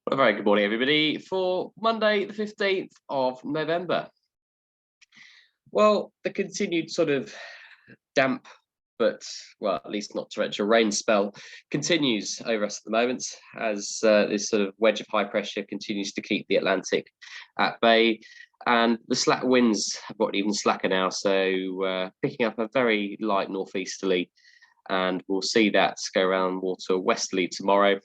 A very good morning, everybody, for Monday, the 15th of November. Well, the continued sort of damp, but, well, at least not torrential rain spell continues over us at the moment as this sort of wedge of high pressure continues to keep the Atlantic at bay. And the slack winds have got even slacker now, so picking up a very light northeasterly, and we'll see that go around more to a westerly tomorrow.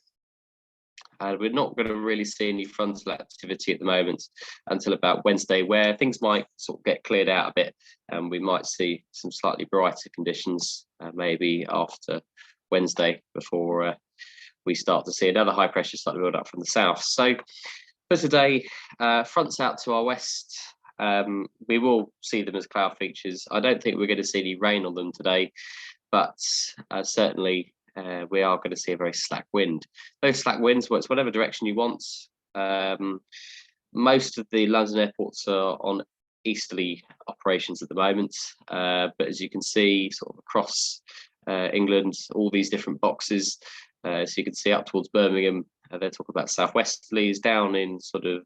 We're not going to really see any frontal activity at the moment until about Wednesday, where things might sort of get cleared out a bit, and we might see some slightly brighter conditions maybe after Wednesday before we start to see another high pressure start to build up from the south. So for today, fronts out to our west. We will see them as cloud features. I don't think we're going to see any rain on them today, but certainly we are going to see a very slack wind. Those slack winds works whatever direction you want. Most of the London airports are on easterly operations at the moment, but as you can see sort of across England, all these different boxes, so you can see up towards Birmingham, they're talking about southwesterlies. Down in sort of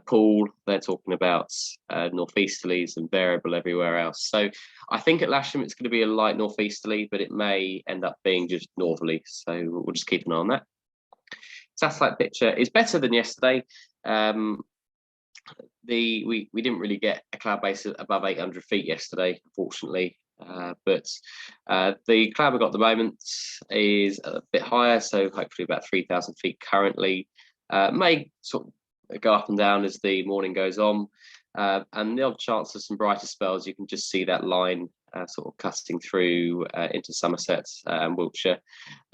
Poole, they're talking about northeasterlies, and variable everywhere else. So I think at Lasham it's going to be a light northeasterly, but it may end up being just northerly. So we'll just keep an eye on that. Satellite picture is better than yesterday. We didn't really get a cloud base above 800 feet yesterday, unfortunately. But the cloud we've got at the moment is a bit higher, so hopefully about 3,000 feet currently. May sort of go up and down as the morning goes on, and the odd chance of some brighter spells. You can just see that line sort of cutting through into Somerset and Wiltshire.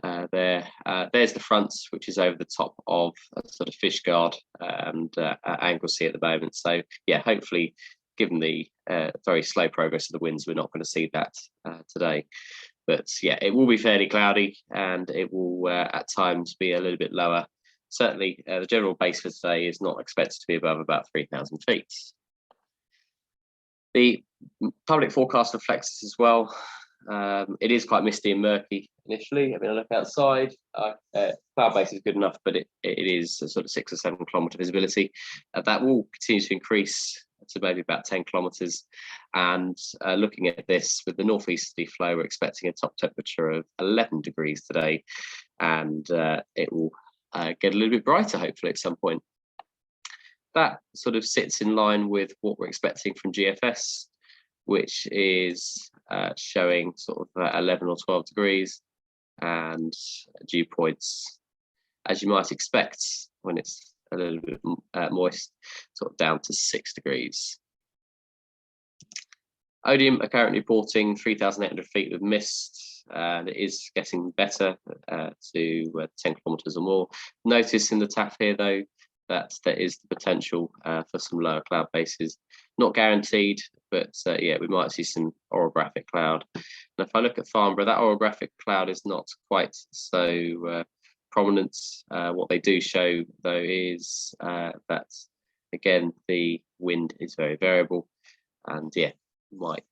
There's the front, which is over the top of a sort of Fishguard and Anglesey at the moment. So yeah, hopefully, given the very slow progress of the winds, we're not going to see that today. But yeah, it will be fairly cloudy, and it will at times be a little bit lower. Certainly, the general base for today is not expected to be above about 3,000 feet. The public forecast reflects this as well. It is quite misty and murky initially. I mean, I look outside, cloud base is good enough, but it is a sort of 6 or 7 kilometre visibility. That will continue to increase to maybe about 10 kilometres. And looking at this with the northeasterly flow, we're expecting a top temperature of 11 degrees today, and it will get a little bit brighter, hopefully, at some point. That sort of sits in line with what we're expecting from GFS, which is showing sort of 11 or 12 degrees, and dew points, as you might expect when it's a little bit moist, sort of down to 6 degrees. Odium are currently reporting 3,800 feet with mist, and it is getting better to 10 kilometres or more. Notice in the TAF here, though, that there is the potential for some lower cloud bases. Not guaranteed, but yeah, we might see some orographic cloud. And if I look at Farnborough, that orographic cloud is not quite so prominent. What they do show, though, is that, again, the wind is very variable, and yeah, might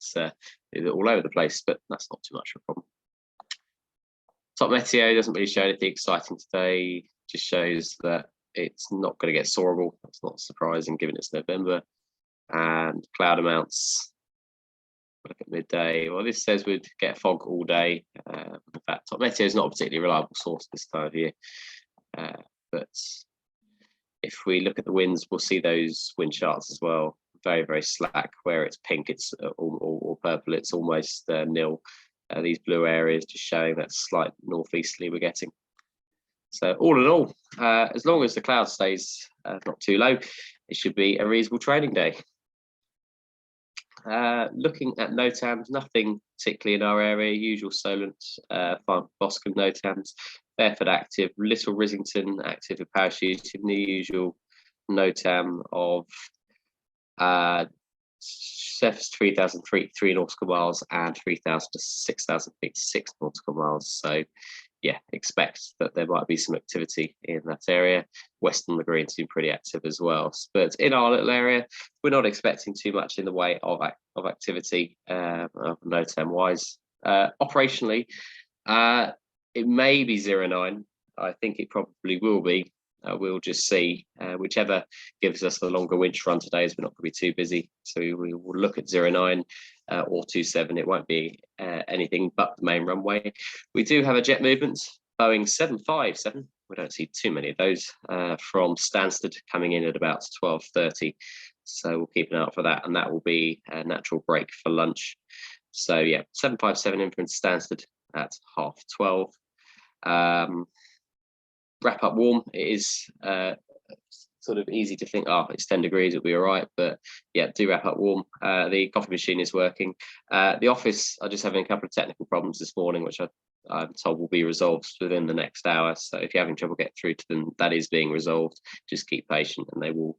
be all over the place, but that's not too much of a problem. Top Meteo doesn't really show anything exciting today, just shows that it's not going to get soarable. That's not surprising given it's November. And cloud amounts, look at midday. Well, this says we'd get fog all day. In fact, Top Meteo is not a particularly reliable source this time of year. But if we look at the winds, we'll see those wind charts as well. Very, very slack. Where it's pink, it's or purple, it's almost nil. These blue areas just showing that slight northeasterly we're getting. So all in all, as long as the cloud stays not too low, it should be a reasonable trading day. Looking at NOTAMs, nothing particularly in our area. Usual Solent, Boscombe NOTAMs, Fairford active, Little Rissington active with parachuting, the usual NOTAM of 3,000 feet, 3 nautical miles, and 3,000 to 6,000 feet, 6 nautical miles. So yeah, expect that there might be some activity in that area. Western Lagoon seem pretty active as well. But in our little area, we're not expecting too much in the way of activity, NOTAM wise. Operationally, it may be 09. I think it probably will be. we'll just see whichever gives us the longer winch run today, as we're not going to be too busy. So we will look at 09 or 27. It won't be anything but the main runway. We do have a jet movement, Boeing 757. We don't see too many of those from Stansted coming in at about 12:30. So we'll keep an eye out for that, and that will be a natural break for lunch. So yeah, 757 in from Stansted at 12:30. Wrap up warm. It is sort of easy to think, oh, it's 10 degrees, it'll be all right. But yeah, do wrap up warm. The coffee machine is working. The office are just having a couple of technical problems this morning, which I'm told will be resolved within the next hour. So if you're having trouble getting through to them, that is being resolved. Just keep patient and they will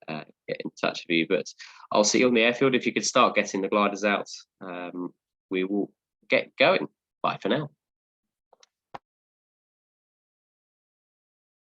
get in touch with you. But I'll see you on the airfield. If you could start getting the gliders out, we will get going. Bye for now.